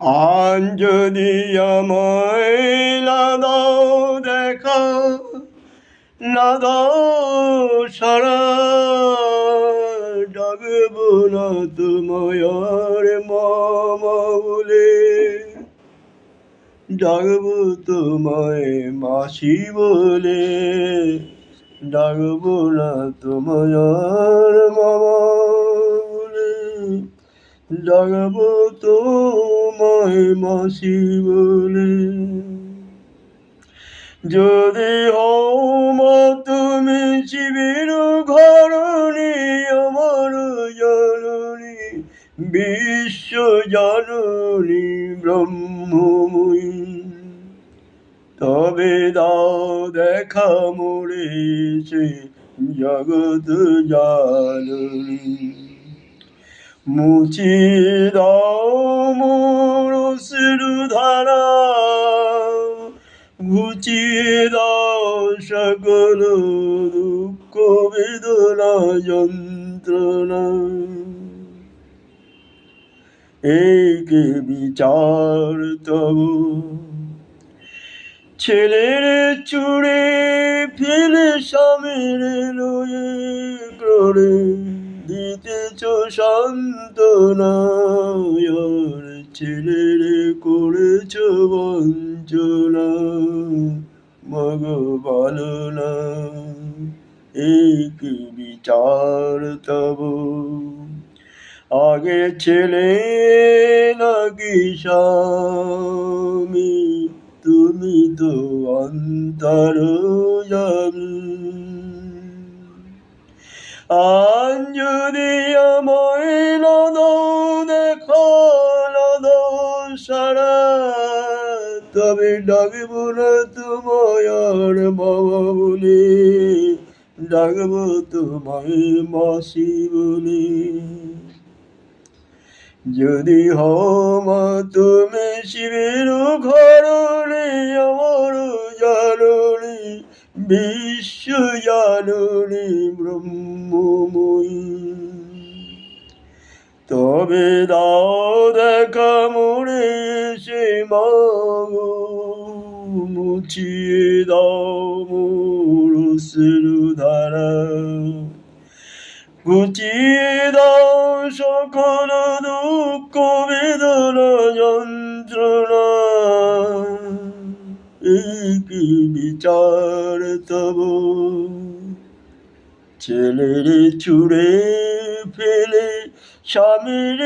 আজ যদি আমায় না দাও দেখা, না দাও সারা, ডাকব না তোমায় আর মামা বলে, ডাকব তোমায় মাসি বলে, ডাকব না তোমায় আর মামা বলে, ডাকব তোমায় মাসি বলে। যদি হও মা তুমি শিবের ঘরণী, আমার জননী, বিশ্ব জননী ব্রহ্মময়ী, তবে দাও দেখা মোরে সে জগৎ জাননী। মুছিয়ে দাও মোর অশ্রু ধারা, ঘুচিয়ে দাও সকল দুঃখ বেদনা যন্ত্রণা। এই কি বিচার তব, ছেলের চুড়ে ফেলে স্বামীর লয়ে ক্রোড়ে দিতেছ সান্ত্বনা, আর ছেলের করেছ বঞ্চনা, মগ বলো না এই কি বিচার তব। আগে ছেলে নাকি স্বামী, তুমি তো অন্তর্যামী। আজ যদি আমায় না দাও দেখা, না দাও সারা, তবে ডাকব না তোমায় আর বাবা বলে, ডাকব তোমায় মাসি বলে। যদি হও মা তুমি শিবের ঘরণী, আমার জননী, বিশ্ব জননী ব্রহ্মময়ী, তবে দাও দেখা মোরে সে মাগো, মুছিয়ে দাও মোর অশ্রু ধারা, ঘুচিয়ে দাও সকল দুঃখ বেদনা যন্ত্রণা। এই কি বিচার তব, ছেলের ছুঁড়ে ফেলে স্বামীর